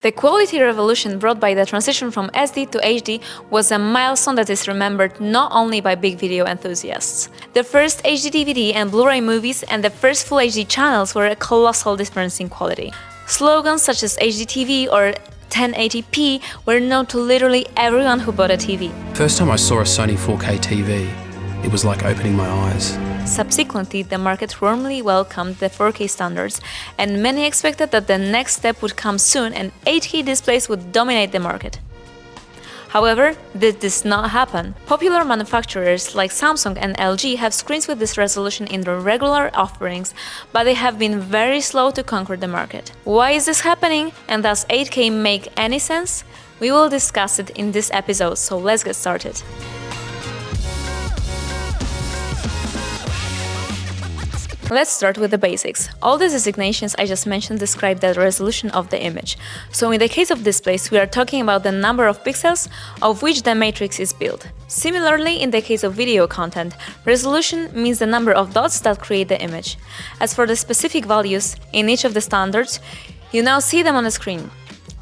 The quality revolution brought by the transition from SD to HD was a milestone that is remembered not only by big video enthusiasts. The first HD DVD and Blu-ray movies and the first Full HD channels were a colossal difference in quality. Slogans such as HDTV or 1080p were known to literally everyone who bought a TV. First time I saw a Sony 4K TV, it was like opening my eyes. Subsequently, the market warmly welcomed the 4K standards, and many expected that the next step would come soon and 8K displays would dominate the market. However, this did not happen. Popular manufacturers like Samsung and LG have screens with this resolution in their regular offerings, but they have been very slow to conquer the market. Why is this happening, and does 8K make any sense? We will discuss it in this episode, so let's get started. Let's start with the basics. All the designations I just mentioned describe the resolution of the image. So in the case of displays, we are talking about the number of pixels of which the matrix is built. Similarly, in the case of video content, resolution means the number of dots that create the image. As for the specific values in each of the standards, you now see them on the screen.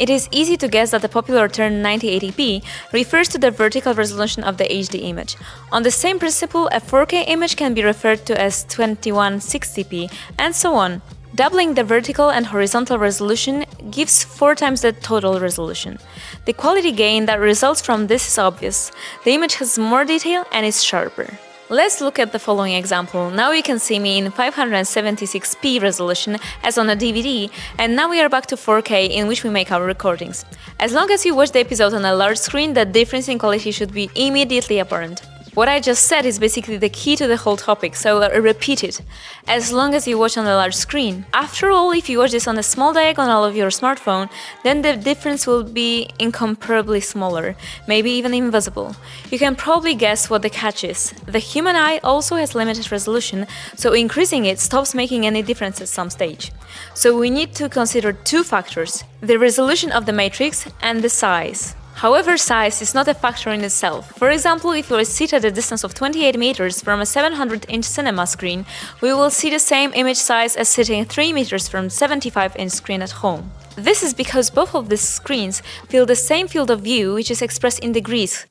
It is easy to guess that the popular term 1080p refers to the vertical resolution of the HD image. On the same principle, a 4K image can be referred to as 2160p, and so on. Doubling the vertical and horizontal resolution gives 4 times the total resolution. The quality gain that results from this is obvious. The image has more detail and is sharper. Let's look at the following example. Now you can see me in 576p resolution as on a DVD, and now we are back to 4K in which we make our recordings. As long as you watch the episode on a large screen, the difference in quality should be immediately apparent. What I just said is basically the key to the whole topic, so I'll repeat it. As long as you watch on a large screen. After all, if you watch this on a small diagonal of your smartphone, then the difference will be incomparably smaller, maybe even invisible. You can probably guess what the catch is. The human eye also has limited resolution, so increasing it stops making any difference at some stage. So we need to consider 2 factors: the resolution of the matrix and the size. However, size is not a factor in itself. For example, if we sit at a distance of 28 meters from a 700-inch cinema screen, we will see the same image size as sitting 3 meters from a 75-inch screen at home. This is because both of these screens fill the same field of view, which is expressed in degrees.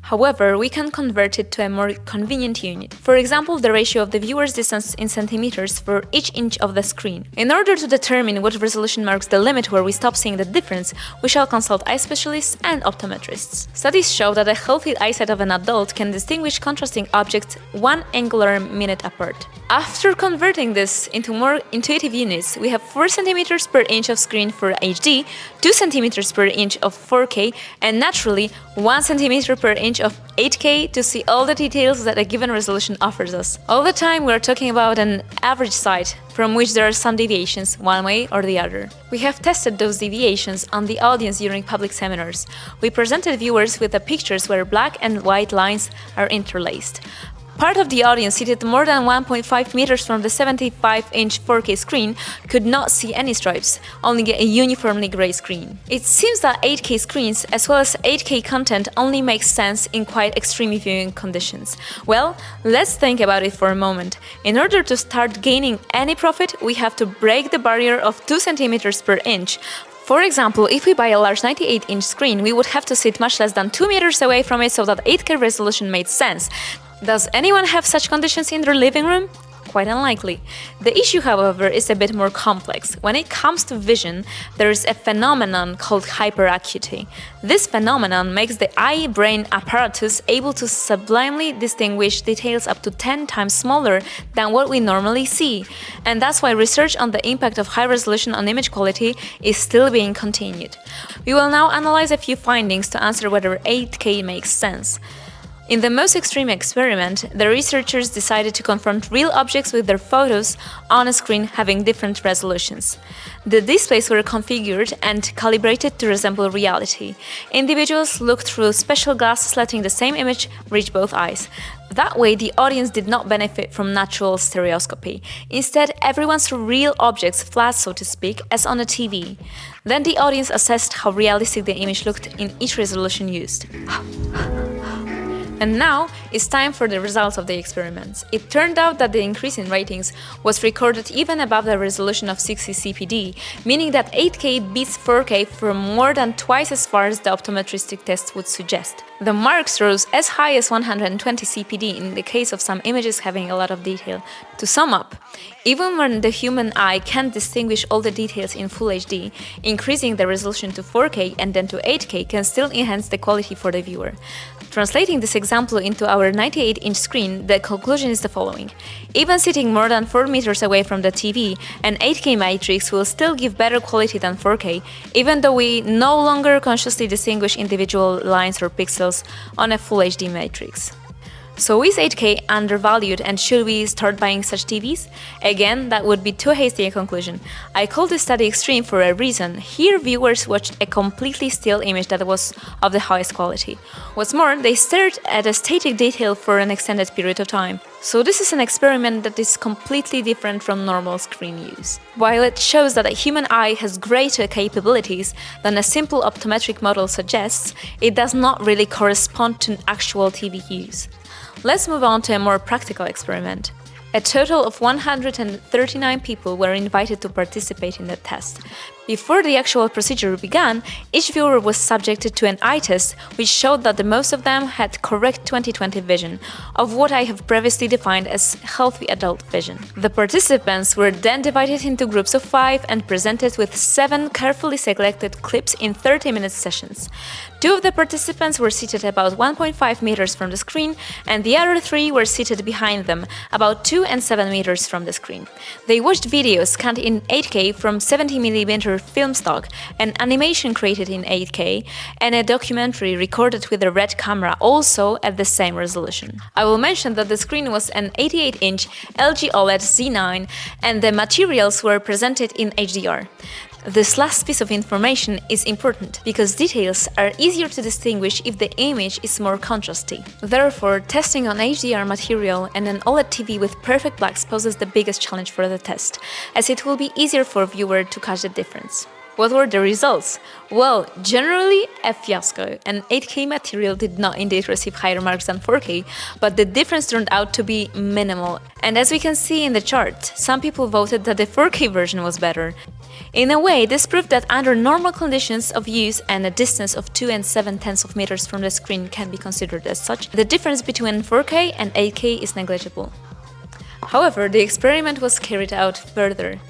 However, we can convert it to a more convenient unit. For example, the ratio of the viewer's distance in centimeters for each inch of the screen. In order to determine what resolution marks the limit where we stop seeing the difference, we shall consult eye specialists and optometrists. Studies show that a healthy eyesight of an adult can distinguish contrasting objects 1 angular minute apart. After converting this into more intuitive units, we have 4 cm per inch of screen for HD, 2 cm per inch of 4K, and naturally 1 cm per inch of 8K to see all the details that a given resolution offers us. All the time we're talking about an average sight, from which there are some deviations, one way or the other. We have tested those deviations on the audience during public seminars. We presented viewers with the pictures where black and white lines are interlaced. Part of the audience seated more than 1.5 meters from the 75-inch 4K screen could not see any stripes, only a uniformly gray screen. It seems that 8K screens, as well as 8K content, only makes sense in quite extreme viewing conditions. Well, let's think about it for a moment. In order to start gaining any profit, we have to break the barrier of 2 centimeters per inch. For example, if we buy a large 98-inch screen, we would have to sit much less than 2 meters away from it so that 8K resolution made sense. Does anyone have such conditions in their living room? Quite unlikely. The issue, however, is a bit more complex. When it comes to vision, there is a phenomenon called hyperacuity. This phenomenon makes the eye-brain apparatus able to sublimely distinguish details up to 10 times smaller than what we normally see. And that's why research on the impact of high resolution on image quality is still being continued. We will now analyze a few findings to answer whether 8K makes sense. In the most extreme experiment, the researchers decided to confront real objects with their photos on a screen having different resolutions. The displays were configured and calibrated to resemble reality. Individuals looked through special glasses letting the same image reach both eyes. That way, the audience did not benefit from natural stereoscopy. Instead, everyone saw real objects flat, so to speak, as on a TV. Then the audience assessed how realistic the image looked in each resolution used. And now it's time for the results of the experiments. It turned out that the increase in ratings was recorded even above the resolution of 60 CPD, meaning that 8K beats 4K for more than twice as far as the optometristic test would suggest. The marks rose as high as 120 CPD in the case of some images having a lot of detail. To sum up, even when the human eye can't distinguish all the details in Full HD, increasing the resolution to 4K and then to 8K can still enhance the quality for the viewer. Translating this example into our 98-inch screen, the conclusion is the following. Even sitting more than 4 meters away from the TV, an 8K matrix will still give better quality than 4K, even though we no longer consciously distinguish individual lines or pixels on a Full HD matrix. So is 8K undervalued and should we start buying such TVs? Again, that would be too hasty a conclusion. I call this study extreme for a reason. Here viewers watched a completely still image that was of the highest quality. What's more, they stared at a static detail for an extended period of time. So this is an experiment that is completely different from normal screen use. While it shows that a human eye has greater capabilities than a simple optometric model suggests, it does not really correspond to actual TV use. Let's move on to a more practical experiment. A total of 139 people were invited to participate in the test. Before the actual procedure began, each viewer was subjected to an eye test, which showed that the most of them had correct 20/20 vision, of what I have previously defined as healthy adult vision. The participants were then divided into groups of 5 and presented with 7 carefully selected clips in 30-minute sessions. 2 of the participants were seated about 1.5 meters from the screen, and the other 3 were seated behind them, about 2 and 7 meters from the screen. They watched videos scanned in 8K from 70mm film stock, an animation created in 8K, and a documentary recorded with a RED camera, also at the same resolution. I will mention that the screen was an 88-inch LG OLED Z9 and the materials were presented in HDR. This last piece of information is important because details are easier to distinguish if the image is more contrasty. Therefore, testing on HDR material and an OLED TV with perfect blacks poses the biggest challenge for the test, as it will be easier for a viewer to catch the difference. What were the results? Well, generally a fiasco. An 8K material did not indeed receive higher marks than 4K, but the difference turned out to be minimal. And as we can see in the chart, some people voted that the 4K version was better. In a way, this proved that under normal conditions of use and a distance of 2 7/10 meters from the screen can be considered as such, the difference between 4K and 8K is negligible. However, the experiment was carried out further.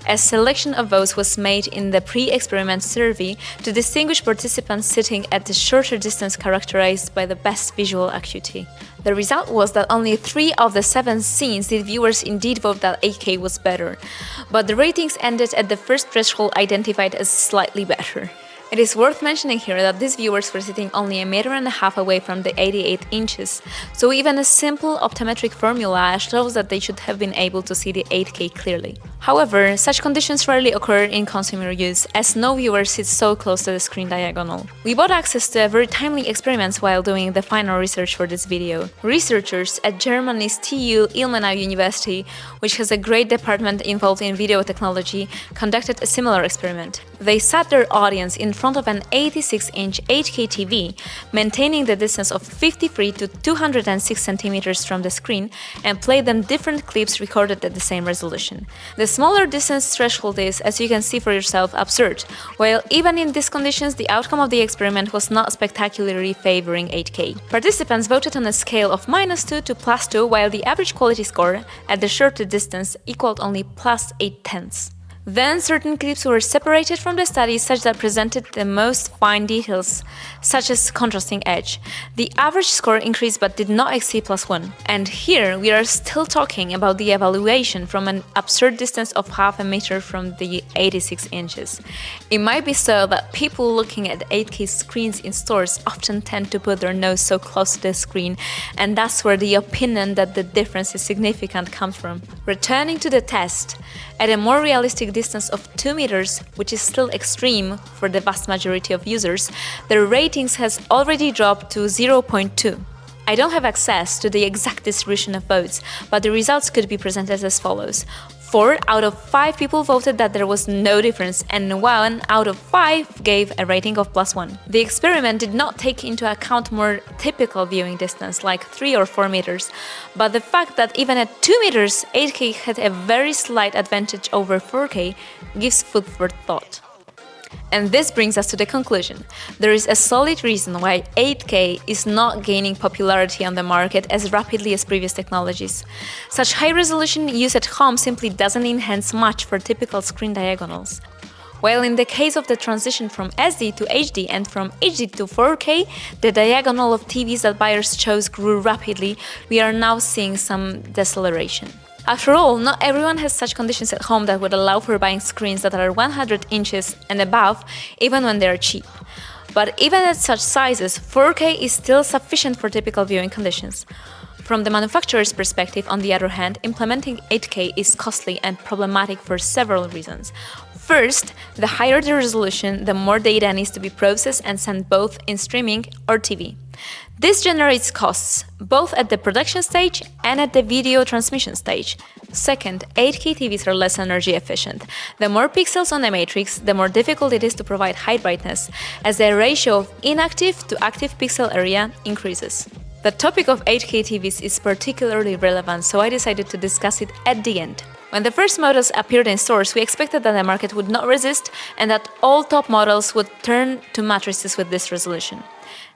A selection of votes was made in the pre-experiment survey to distinguish participants sitting at the shorter distance characterized by the best visual acuity. The result was that only 3 of the 7 scenes did viewers indeed vote that 8K was better, but the ratings ended at the first threshold identified as slightly better. It is worth mentioning here that these viewers were sitting only 1.5 meters away from the 88 inches, so even a simple optometric formula shows that they should have been able to see the 8K clearly. However, such conditions rarely occur in consumer use, as no viewer sits so close to the screen diagonal. We bought access to a very timely experiment while doing the final research for this video. Researchers at Germany's TU Ilmenau University, which has a great department involved in video technology, conducted a similar experiment. They sat their audience in front of an 86-inch 8K TV, maintaining the distance of 53 to 206 centimeters from the screen, and played them different clips recorded at the same resolution. The smaller distance threshold is, as you can see for yourself, absurd, while even in these conditions the outcome of the experiment was not spectacularly favoring 8K. Participants voted on a scale of -2 to +2, while the average quality score at the shorter distance equaled only +0.8. Then certain clips were separated from the study such that presented the most fine details, such as contrasting edge. The average score increased but did not exceed +1. And here we are still talking about the evaluation from an absurd distance of 0.5 meter from the 86 inches. It might be so that people looking at 8K screens in stores often tend to put their nose so close to the screen, and that's where the opinion that the difference is significant comes from. Returning to the test, at a more realistic distance of 2 meters, which is still extreme for the vast majority of users, the ratings has already dropped to 0.2. I don't have access to the exact distribution of votes, but the results could be presented as follows. 4 out of 5 people voted that there was no difference, and 1 out of 5 gave a rating of +1. The experiment did not take into account more typical viewing distance, like 3 or 4 meters, but the fact that even at 2 meters, 8K had a very slight advantage over 4K gives food for thought. And this brings us to the conclusion. There is a solid reason why 8K is not gaining popularity on the market as rapidly as previous technologies. Such high resolution use at home simply doesn't enhance much for typical screen diagonals. While in the case of the transition from SD to HD and from HD to 4K, the diagonal of TVs that buyers chose grew rapidly, we are now seeing some deceleration. After all, not everyone has such conditions at home that would allow for buying screens that are 100 inches and above, even when they are cheap. But even at such sizes, 4K is still sufficient for typical viewing conditions. From the manufacturer's perspective, on the other hand, implementing 8K is costly and problematic for several reasons. First, the higher the resolution, the more data needs to be processed and sent both in streaming or TV. This generates costs, both at the production stage and at the video transmission stage. Second, 8K TVs are less energy efficient. The more pixels on the matrix, the more difficult it is to provide high brightness, as the ratio of inactive to active pixel area increases. The topic of 8K TVs is particularly relevant, so I decided to discuss it at the end. When the first models appeared in stores, we expected that the market would not resist and that all top models would turn to matrices with this resolution.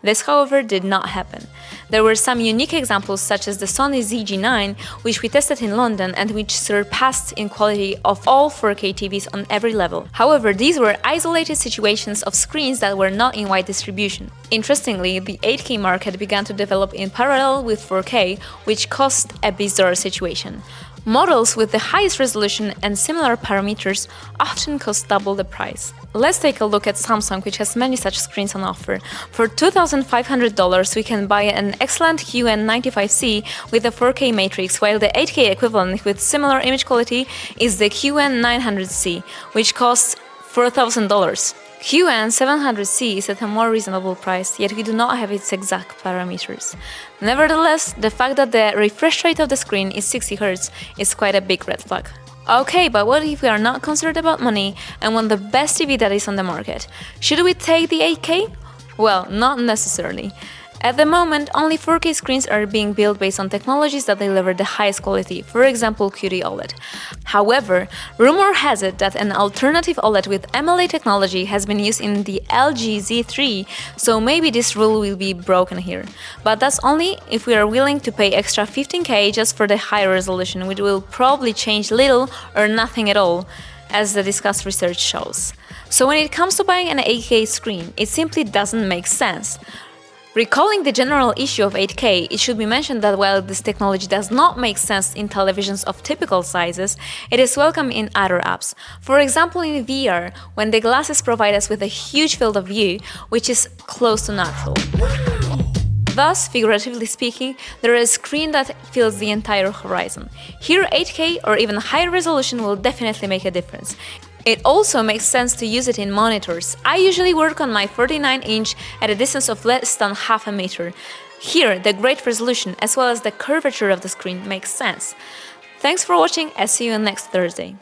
This, however, did not happen. There were some unique examples, such as the Sony ZG9, which we tested in London and which surpassed in quality of all 4K TVs on every level. However, these were isolated situations of screens that were not in wide distribution. Interestingly, the 8K market began to develop in parallel with 4K, which caused a bizarre situation. Models with the highest resolution and similar parameters often cost double the price. Let's take a look at Samsung, which has many such screens on offer. For $2,500, we can buy an excellent QN95C with a 4K matrix, while the 8K equivalent with similar image quality is the QN900C, which costs $4,000. QN700C is at a more reasonable price, yet we do not have its exact parameters. Nevertheless, the fact that the refresh rate of the screen is 60 Hz is quite a big red flag. Okay, but what if we are not concerned about money and want the best TV that is on the market? Should we take the 8K? Well, not necessarily. At the moment, only 4K screens are being built based on technologies that deliver the highest quality, for example QD OLED. However, rumor has it that an alternative OLED with MLA technology has been used in the LG Z3, so maybe this rule will be broken here. But that's only if we are willing to pay extra 15K just for the higher resolution, which will probably change little or nothing at all, as the discussed research shows. So when it comes to buying an 8K screen, it simply doesn't make sense. Recalling the general issue of 8K, it should be mentioned that while this technology does not make sense in televisions of typical sizes, it is welcome in other apps. For example, in VR, when the glasses provide us with a huge field of view, which is close to natural. Thus, figuratively speaking, there is a screen that fills the entire horizon. Here, 8K or even higher resolution will definitely make a difference. It also makes sense to use it in monitors. I usually work on my 49-inch at a distance of less than half a meter. Here, the great resolution as well as the curvature of the screen makes sense. Thanks for watching, and see you next Thursday.